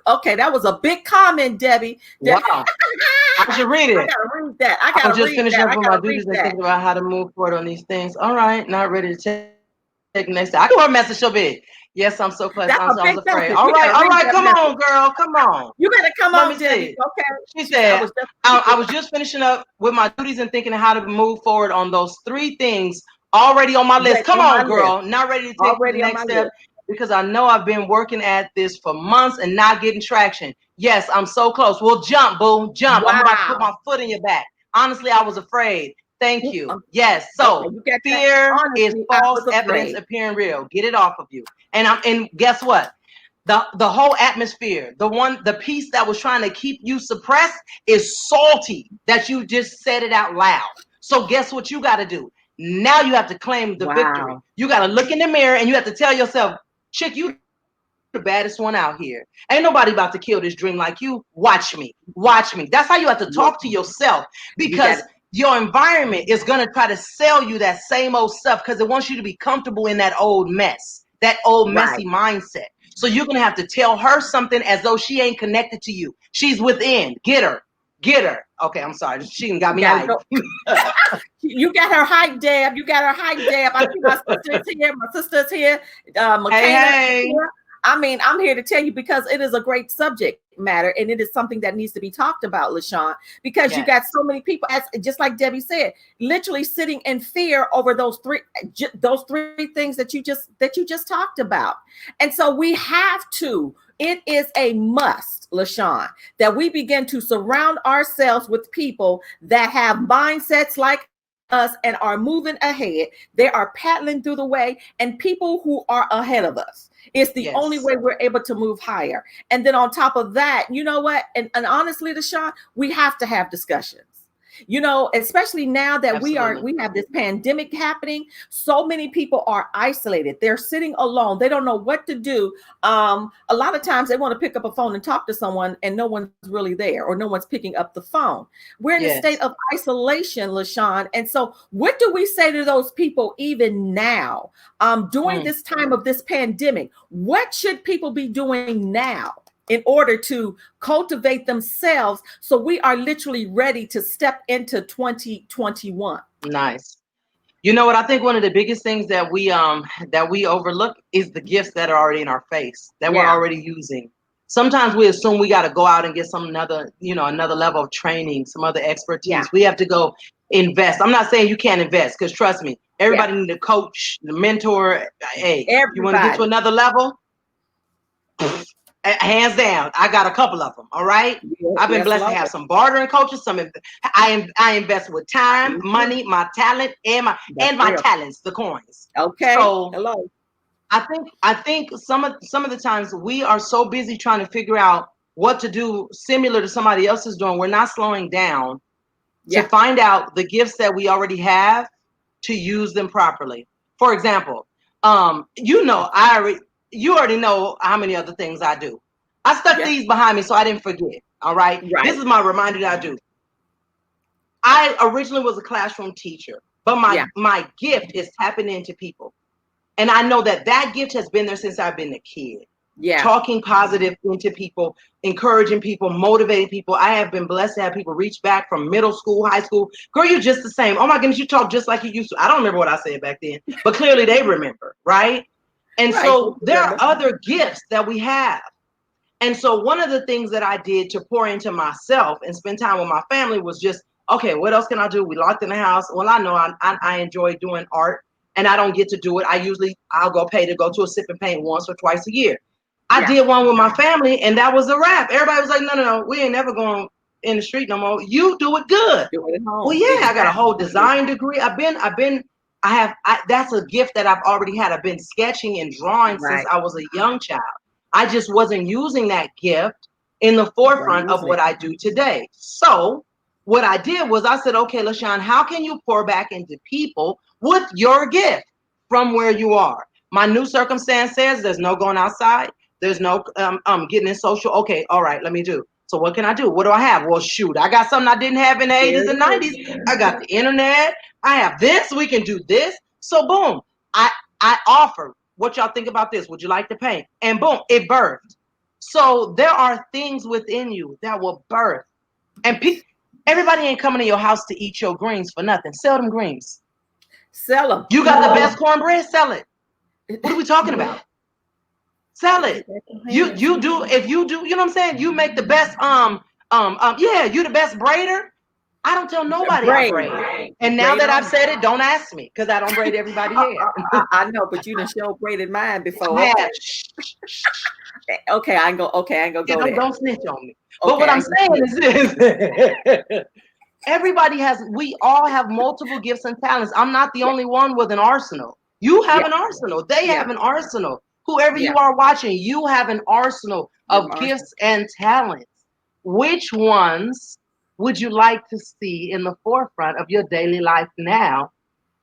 okay, that was a big comment, Debbie. Wow. I should read I it. gotta read that. I I'm gotta just read finishing that. up I with my gotta read duties and that. thinking about how to move forward on these things. All right, not ready to take next time. I know her message she'll be. Yes, I'm so close. That's a I was big afraid. message. We gotta All read right, that come on, message. girl. Come on. You better come Let me on, Debbie. see. Okay. She She said I said, was just I was just finishing up with my duties and thinking of how to move forward on those three things already on my list. ready Come on my on, list. girl. Not ready to take the Already on next my step list. because I know I've been working at this for months and not getting traction. Yes, I'm so close. Well, jump, boo. Jump. I'm about to put Wow. my foot in your back. Honestly, I was afraid. Thank Ooh, you. Yes. okay, So you got that. fear is Honestly, I false was evidence afraid. appearing real. Get it off of you. And guess what? The whole atmosphere, the piece that was trying to keep you suppressed is salty that you just said it out loud. So guess what you got to do? Now you have to claim the victory. Wow. You got to look in the mirror and you have to tell yourself, chick, you the baddest one out here. Ain't nobody about to kill this dream like you. Watch me. Watch me. That's how you have to talk to Listen, yourself you got because it. your environment is going to try to sell you that same old stuff because it wants you to be comfortable in that old mess, that old Right. messy mindset. So you're going to have to tell her something as though she ain't connected to you. She's within. Get her. Get her. Okay, I'm sorry. She got me Got to hyped. go. You got her hype, Deb. You got her hype, Deb. I see my sister is here. My sister is here. Hey, McKenna is hey. here. I mean, I'm here to tell you because it is a great subject matter and it is something that needs to be talked about, LaShawn, because you Yes. got so many people, as just like Debbie said, literally sitting in fear over those three things that you just talked about. And so we have to, it is a must, LaShawn, that we begin to surround ourselves with people that have mindsets like us and are moving ahead. They are paddling through the way, and people who are ahead of us. It's the only Yes. way we're able to move higher. And then on top of that, you know what? And honestly, Deshaun, we have to have discussions. You know, especially now that Absolutely. we have this pandemic happening. So many people are isolated. They're sitting alone. They don't know what to do. A lot of times they want to pick up a phone and talk to someone, and no one's really there, or no one's picking up the phone. We're in a state Yes. of isolation, LaShawn. And so, what do we say to those people even now, during Mm. this time of this pandemic? What should people be doing now in order to cultivate themselves so we are literally ready to step into 2021? Nice. You know what? I think one of the biggest things that we overlook is the gifts that are already in our face that we're Yeah, already using. Sometimes we assume we got to go out and get some another level of training, some other yeah, expertise. We have to go invest. I'm not saying you can't invest because trust me, Yeah. Everybody need a coach, the mentor. Hey, you want to get to Everybody. another level? Hands down, I got a couple of them. All right. Yes, I've been yes, blessed to Lord. have some bartering coaches. I invest with time, Me too. money, my talent, and That's my real. talents, the coins. Okay. So Hello. I think some of the times we are so busy trying to figure out what to do similar to somebody else is doing. We're not slowing down to Yeah. find out the gifts that we already have to use them properly. For example, you already know how many other things I do. I stuck Yeah. these behind me so I didn't forget. All right. This Right. is my reminder that I do. I originally was a classroom teacher, but Yeah. my gift is tapping into people. And I know that gift has been there since I've been a kid. Yeah. Talking positive into people, encouraging people, motivating people. I have been blessed to have people reach back from middle school, high school. Girl, you're just the same. Oh my goodness, you talk just like you used to. I don't remember what I said back then, but clearly they remember, right? And Right. They so there are remember. other gifts that we have. And so one of the things that I did to pour into myself and spend time with my family was just, okay, what else can I do? We locked in the house. Well, I know I enjoy doing art and I don't get to do it. I'll go pay to go to a sip and paint once or twice a year. I Yeah. did one with my family and that was a wrap. Everybody was like, no, we ain't never going in the street no more. You do it good. Do it at Well, home. yeah, I got a whole Exactly. design degree. That's a gift that I've already had. I've been sketching and drawing since Right. I was a young child. I just wasn't using that gift in the Wasn't forefront of using what it. I do today. So what I did was I said, okay, LaShawn, how can you pour back into people with your gift from where you are? My new circumstance says there's no going outside. There's no getting in social. Okay, all right, let me do. So what can I do? What do I have? Well, shoot, I got something I didn't have in the There 80s it and is. 90s. I got the internet. I have this. We can do this. So boom, I offer. What y'all think about this? Would you like to paint? And boom, it birthed. So there are things within you that will birth. And everybody ain't coming to your house to eat your greens for nothing. Sell them greens. Sell them. You got the best cornbread? Sell it. What are we talking about? Sell Get it. back your You hands. you do if you do, you know what I'm saying? You make the best yeah, you the best braider. I don't tell nobody I Braid. braid. And now Braid that I've on. said it, don't ask me because I don't braid everybody hair. I know, but you done show braided mine before. I Okay. have. Shh, shh, shh, shh. Okay. I ain't go. Okay. I ain't gonna Yeah, go there. don't snitch on me. But what Okay. I I'm ain't gonna saying snitch. is this. We all have multiple gifts and talents. I'm not the Yeah. only one with an arsenal. You have Yeah. an arsenal. They Yeah. have an arsenal. Whoever Yeah. you are watching, you have an arsenal Yeah. of Marshall. gifts and talents. Which ones would you like to see in the forefront of your daily life now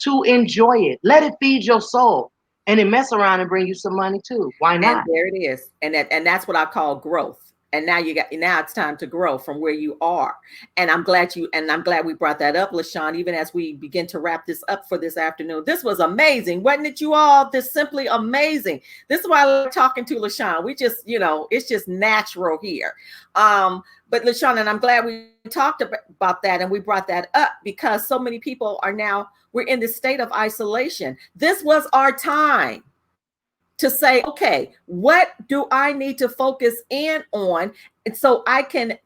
to enjoy it? Let it feed your soul and then mess around and bring you some money too. Why And not? there it is. And that's what I call growth. And now it's time to grow from where you are. And I'm glad we brought that up, LaShawn, even as we begin to wrap this up for this afternoon. This was amazing, wasn't it, you all? This simply amazing. This is why I like talking to LaShawn. We just, it's just natural here. But LaShawn, and I'm glad we talked about that and we brought that up because so many people we're in this state of isolation. This was our time to say, okay, what do I need to focus in on? And so I can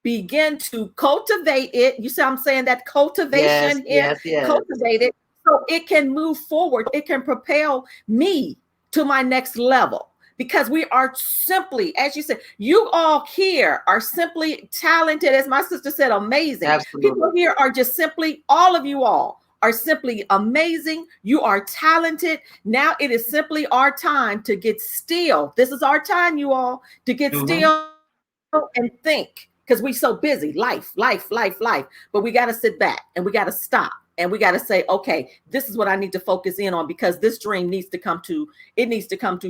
begin to cultivate it. You see, I'm saying that Yes, cultivation here, yes, yes. cultivate it so it can move forward. It can propel me to my next level. Because we are simply, as you said, you all here are simply talented, as my sister said, amazing. Absolutely. People here are just simply, all of you all are simply amazing. You are talented. Now it is simply our time to get still. This is our time, you all, to get still and think because we so busy. Life. But we got to sit back and we got to stop and we got to say, okay, this is what I need to focus in on because this dream needs to come to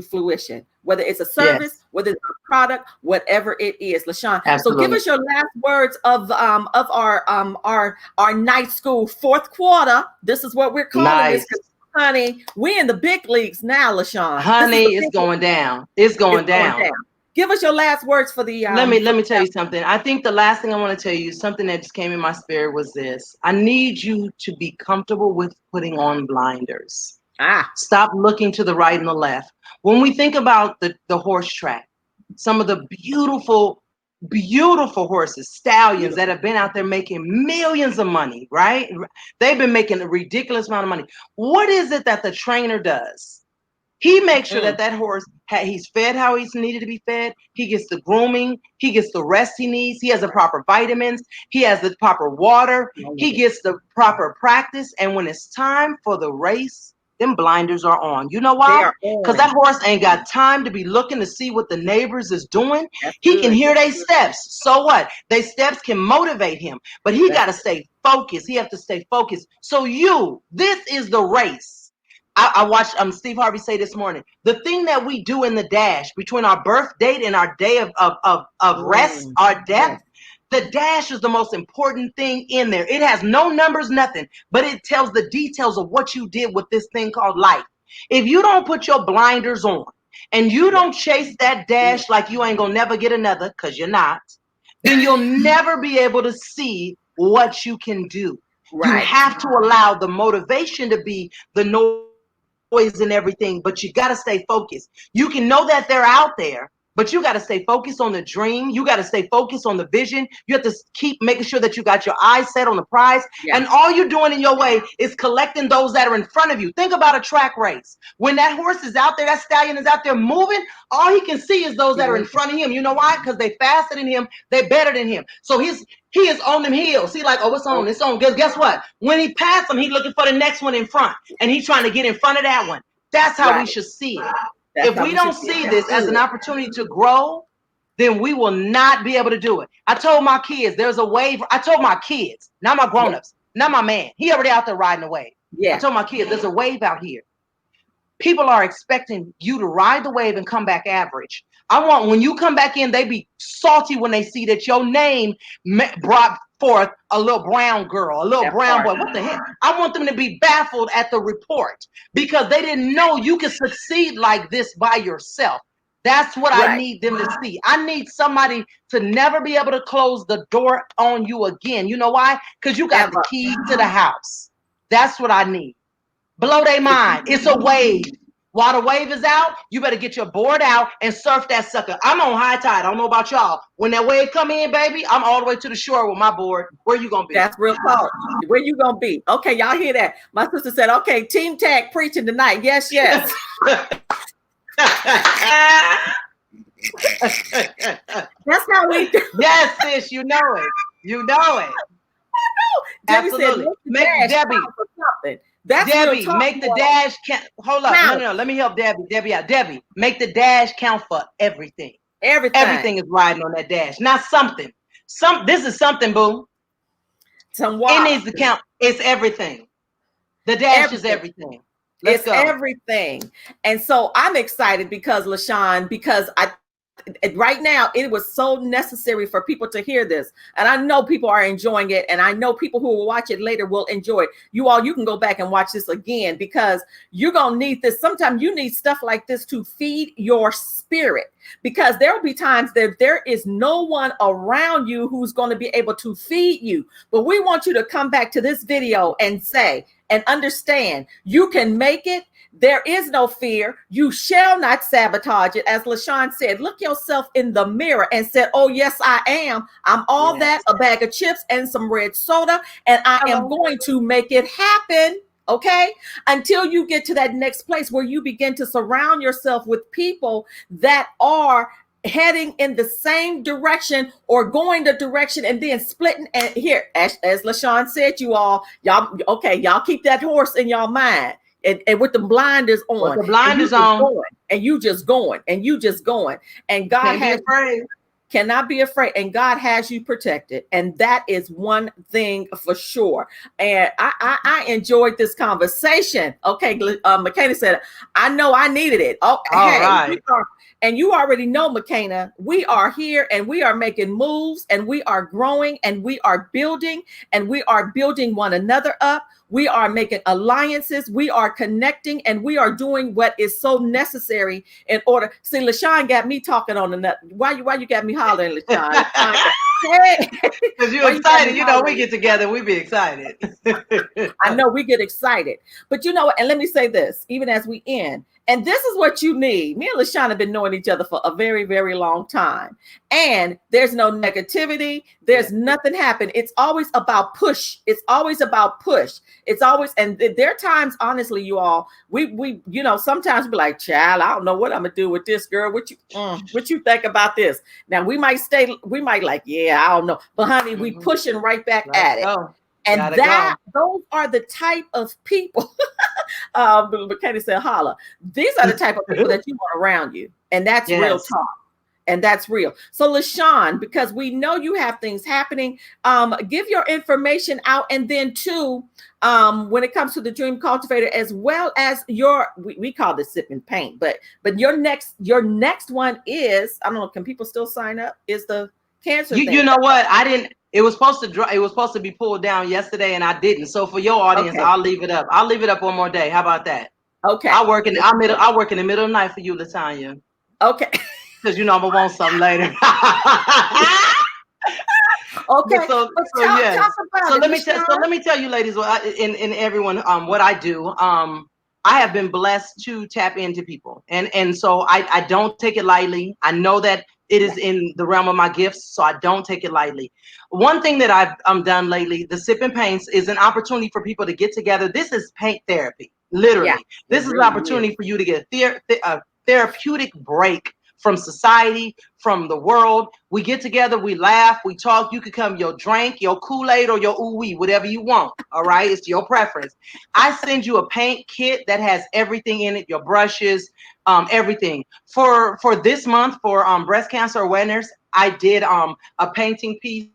fruition, whether it's a service, Yes, whether it's a product, whatever it is. LaShawn, so give absolutely. us your last words of our night school fourth quarter. This is what we're calling this, Nice. because honey, we in the big leagues now, LaShawn. This is the Honey, it's big going down. It's it's going going down. down. Give us your last words for the Let me tell you something. I think the last thing I want to tell you, something that just came in my spirit was this. I need you to be comfortable with putting on blinders. ah Stop looking to the right and the left. When we think about the horse track, some of the beautiful beautiful horses, stallions that have been out there making millions of money, right? They've been making a ridiculous amount of money. What is it that the trainer does? He makes sure that that horse, he's fed how he's needed to be fed. He gets the grooming. He gets the rest he needs. He has the proper vitamins. He has the proper water. He gets the proper practice. And when it's time for the race, them blinders are on. You know why? Because that horse ain't got time to be looking to see what the neighbors is doing. He can hear their steps. So what? Their steps can motivate him. But he got to stay focused. He has to stay focused. So this is the race. I watched Steve Harvey say this morning, the thing that we do in the dash between our birth date and our day of rest, our death, the dash is the most important thing in there. It has no numbers, nothing, but it tells the details of what you did with this thing called life. If you don't put your blinders on and you don't chase that dash like you ain't gonna never get another, because you're not, then you'll never be able to see what you can do. You have to allow the motivation to be the noise and everything, but you got to stay focused. You can know that they're out there, but you got to stay focused on the dream. You got to stay focused on the vision. You have to keep making sure that you got your eyes set on the prize. And all you're doing in your way is collecting those that are in front of you. Think about a track race. When that horse is out there, that stallion is out there moving, all he can see is those that are in front of him. You know why? Because they faster than him. They're better than him. So he is on them heels. He like, oh, it's on, it's on. Guess what? When he passed them, he's looking for the next one in front. And he's trying to get in front of that one. That's how we should see it. If we don't see this as an opportunity to grow, then we will not be able to do it. I told my kids, there's a wave. I told my kids, not my grown-ups, not my man. He already out there riding the wave. I told my kids, there's a wave out here. People are expecting you to ride the wave and come back average. I want when you come back in, they be salty when they see that your name brought forth a little brown girl, a little brown boy. What the heck? I want them to be baffled at the report because they didn't know you could succeed like this by yourself. That's what I need them to see. I need somebody to never be able to close the door on you again. You know why? Because you got the key to the house. That's what I need. Blow their mind. It's a wave. While the wave is out, you better get your board out and surf that sucker. I'm on high tide. I don't know about y'all. When that wave come in, baby, I'm all the way to the shore with my board. Where you gonna be? That's real talk. Where you gonna be? Okay, y'all hear that? My sister said, okay, team tag preaching tonight. Yes, yes. That's how we do. Yes, sis, you know it. You know it. Debbie Absolutely. said, Make Debbie. That's Debbie, make the dash count. Hold up. No. Let me help Debbie. Debbie out. Debbie, make the dash count for everything. Everything is riding on that dash. Not something. This is something, boo. It needs to count. It's everything. The dash is everything. Let's go. Everything. And so I'm excited because LaShawn, because right now it was so necessary for people to hear this, and I know people are enjoying it, and I know people who will watch it later will enjoy it. You can go back and watch this again because you're gonna need this. Sometimes you need stuff like this to feed your spirit, because there will be times that there is no one around you who's going to be able to feed you. But we want you to come back to this video and say and understand you can make it. There is no fear. You shall not sabotage it. As LaShawn said, look yourself in the mirror and said, oh, yes, I am. I'm all that, a bag of chips and some red soda, and I am going to make it happen. Okay, until you get to that next place where you begin to surround yourself with people that are heading in the same direction or going the direction and then splitting. And here, as LaShawn said, y'all keep that horse in your mind. And with the blinders on, with the blinders on, and you just going, and God cannot be afraid, and God has you protected, and that is one thing for sure. And I enjoyed this conversation. Okay, McKenna said, I know I needed it. Oh, all right. And you already know, McKenna, we are here and we are making moves and we are growing and we are building one another up. We are making alliances. We are connecting and we are doing what is so necessary in order. See, LaShawn got me talking on the nut. Why you got me hollering, LaShawn? Hey, Because you're why you got me excited. You know, we hollering? get together, we be excited. I know we get excited, but you know what? And let me say this, even as we end, and this is what you need. Me and LaShawn have been knowing each other for a very, very long time. And there's no negativity. Yeah. There's nothing happen. It's always about push. It's always about push. It's always, and there are times, honestly, you all, you know, sometimes be like, child, I don't know what I'm gonna do with this girl. What you think about this? Now we might like, yeah, I don't know. But honey, we Mm-hmm. pushing right back Let's at it. go. And Gotta go. those are the type of people, McKenny said, holla. These are the type of people that you want around you. And that's real Yes. talk. And that's real. So, LaShawn, because we know you have things happening, give your information out. And then, too, when it comes to the Dream Cultivator, as well as we call this sip and paint, but your next one is, I don't know, can people still sign up? Is the cancer You thing? know what? I didn't. It was supposed to it was supposed to be pulled down yesterday, and I didn't. So for your audience, Okay. I'll leave it up. I'll leave it up one more day. How about that? Okay. I work in the middle of the night for you, Latanya, Okay. because you know I'm gonna want something later. But Okay, but so yes. talk about it, LaShawn. So let me tell you, ladies, in everyone, what I do. I have been blessed to tap into people, and so I don't take it lightly. I know that it is Yeah, in the realm of my gifts, so I don't take it lightly. One thing that I've done lately, the Sip and Paints, is an opportunity for people to get together. This is paint therapy, yeah, literally. it This is an really is. opportunity for you to get a therapeutic break from society, from the world. We get together, we laugh, we talk. You could come your drink, your Kool-Aid, or your ooh-wee, whatever you want. All right, it's your preference. I send you a paint kit that has everything in it, your brushes, everything. For this month, for breast cancer awareness, I did a painting piece.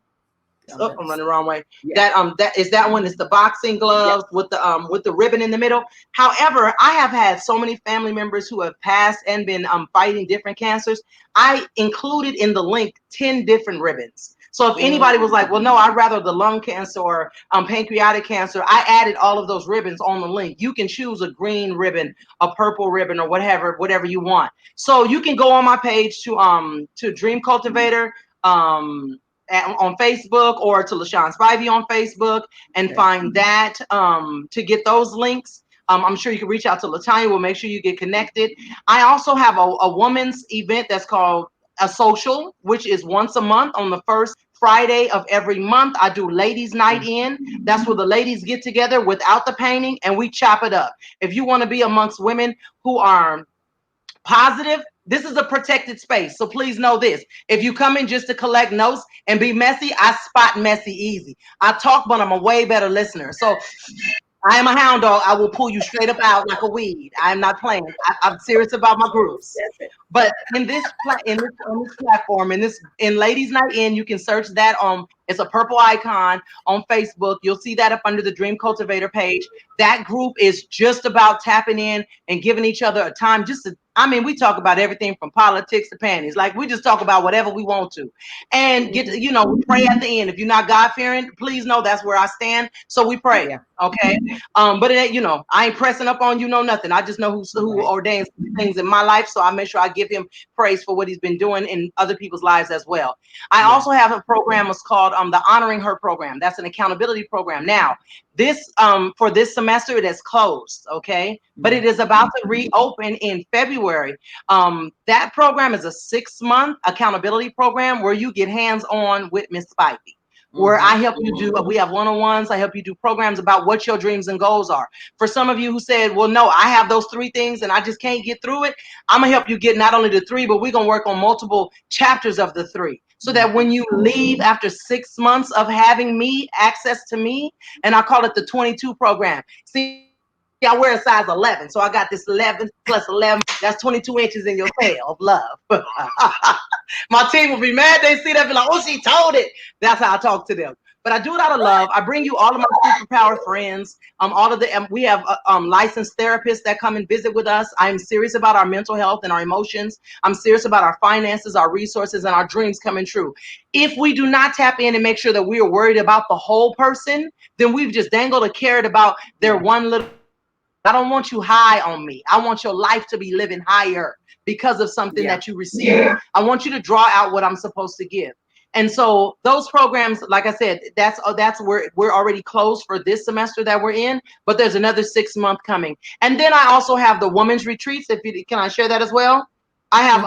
Oh, I'm I'm running gonna the wrong see. way. Yeah, That one is the boxing gloves yeah, with the ribbon in the middle. However, I have had so many family members who have passed and been fighting different cancers. I included in the link 10 different ribbons. So if mm, anybody was like, well, no, I'd rather the lung cancer or pancreatic cancer, I added all of those ribbons on the link. You can choose a green ribbon, a purple ribbon, or whatever you want. So you can go on my page to Dream Cultivator. On Facebook, or to LaShawn Spivey on Facebook, and okay, find that to get those links. I'm sure you can reach out to Latanya. We'll make sure you get connected. I also have a woman's event that's called a social, which is once a month on the first Friday of every month. I do ladies' night mm, in. That's where the ladies get together without the painting and we chop it up. If you want to be amongst women who are positive, this is a protected space. So please know this. If you come in just to collect notes and be messy, I spot messy easy. I talk, but I'm a way better listener. So I am a hound dog. I will pull you straight up out like a weed. I'm not playing. I'm serious about my groups. that's it. But on this platform, in Ladies Night In, you can search that on. It's a purple icon on Facebook. You'll see that up under the Dream Cultivator page. That group is just about tapping in and giving each other a time. I mean, we talk about everything from politics to panties. Like we just talk about whatever we want to, and Mhm. we pray at the end. If you're not God fearing, please know that's where I stand. So we pray. Yeah, Okay. But it ain't, I ain't pressing up on nothing. I just know who right. ordains things in my life. So I make sure I give him praise for what he's been doing in other people's lives as well. I Yeah, also have a program. It's called the Honoring Her program. That's an accountability program. Now, this for this semester it has closed. Okay. But yeah. it is about to reopen in February. That program is a 6-month accountability program where you get hands-on with Miss Spivey, where Mm-hmm. I help you do, we have one-on-ones. I help you do programs about what your dreams and goals are. For some of you who said, well, no, I have those 3 things and I just can't get through it, I'm gonna help you get not only the 3, but we're gonna work on multiple chapters of the 3. So that Mm-hmm. when you leave after 6 months of having me, access to me, and I call it the 22 program. See, I wear a size 11, so I got this 11 plus 11. That's 22 inches in your tail of love. My team will be mad. They see that, be like, oh, she told it. That's how I talk to them. But I do it out of love. I bring you all of my superpower friends. All of the we have licensed therapists that come and visit with us. I'm serious about our mental health and our emotions. I'm serious about our finances, our resources, and our dreams coming true. If we do not tap in and make sure that we are worried about the whole person, then we've just dangled a carrot about their Yeah, one little. I don't want you high on me. I want your life to be living higher because of something yeah, that you receive. I want you to draw out what I'm supposed to give. And so those programs, like I said, that's where we're already closed for this semester that we're in, but there's another 6 month coming. And then I also have the women's retreats. Can I share that as well? I have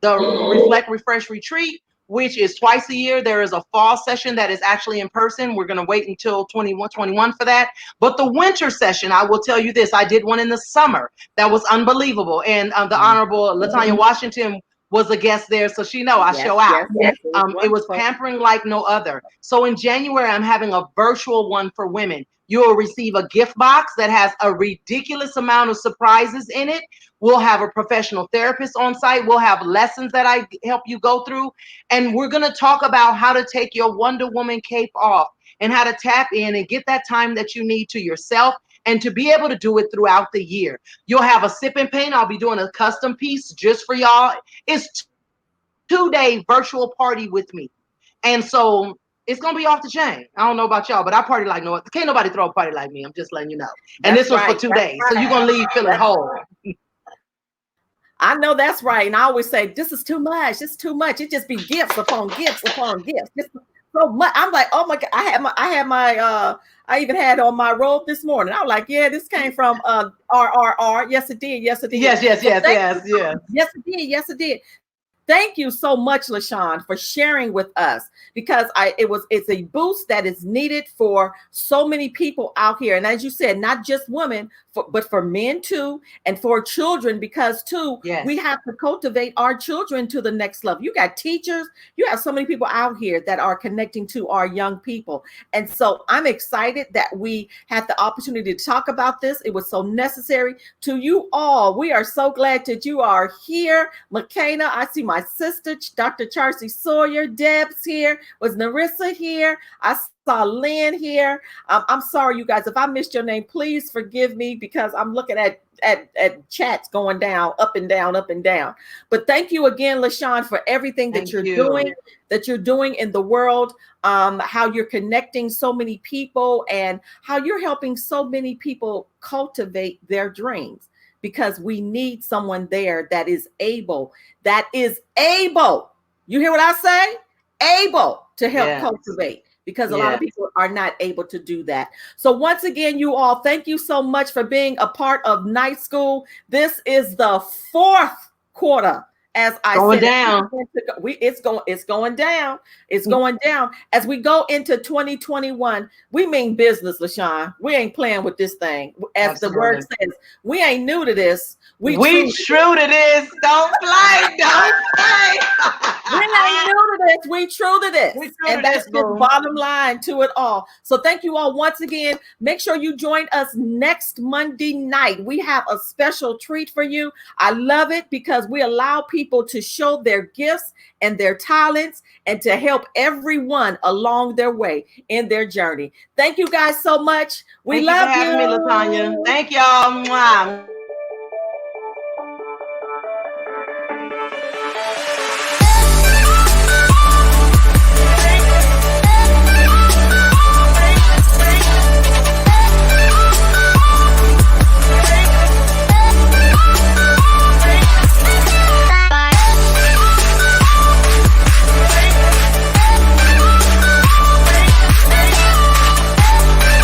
the Reflect Refresh retreat, which is twice a year. There is a fall session that is actually in person. We're going to wait until 21 for that. But the winter session, I will tell you this, I did one in the summer that was unbelievable. And the Honorable Latanya Washington was a guest there, so she know I Yes, show out. yes, yes. It was pampering like no other. So in January, I'm having a virtual one for women. You will receive a gift box that has a ridiculous amount of surprises in it. We'll have a professional therapist on site. We'll have lessons that I help you go through. And we're going to talk about how to take your Wonder Woman cape off and how to tap in and get that time that you need to yourself and to be able to do it throughout the year. You'll have a sip and paint. I'll be doing a custom piece just for y'all. It's 2-day virtual party with me. And so it's gonna be off the chain. I don't know about y'all, but I party like no, can't nobody throw a party like me. I'm just letting you know. And That's this was for right. 2 days, so you're gonna leave feeling whole. I know that's right. And I always say, this is too much. It's too much. It just be gifts upon gifts upon gifts. Just so much. I'm like, oh my God. I even had on my robe this morning. I was like, yeah, this came from RRR. Yes, it did. Yes, it did. Yes. Yes, it did. Yes, it did. Thank you so much, LaShawn, for sharing with us, because it's a boost that is needed for so many people out here. And as you said, not just women, but for men too, and for children, because too, we have to cultivate our children to the next level. You got teachers, you have so many people out here that are connecting to our young people. And so I'm excited that we had the opportunity to talk about this. It was so necessary. To you all, we are so glad that you are here. McKenna, I see my sister, Dr. Charcy Sawyer, Deb's here. Was Narissa here? I saw Lynn here. I'm sorry, you guys, if I missed your name, please forgive me, because I'm looking at chats going down, up and down, up and down. But thank you again, LaShawn, for everything that you're doing in the world, how you're connecting so many people and how you're helping so many people cultivate their dreams. Because we need someone there that is able, you hear what I say? Able to help cultivate, because a lot of people are not able to do that. So once again, you all, thank you so much for being a part of Night School. This is the fourth quarter. As I said, down. It's going down. It's going down. As we go into 2021, we mean business, LaShawn. We ain't playing with this thing. As the word says, we ain't new to this. We true to this. Don't play. Don't play. We ain't new to this. We true to this. And that's the bottom line to it all. So thank you all once again. Make sure you join us next Monday night. We have a special treat for you. I love it because we allow people to show their gifts and their talents and to help everyone along their way in their journey. Thank you guys so much. We love you. Thank you for having me, LaTanya. Thank y'all. Mwah.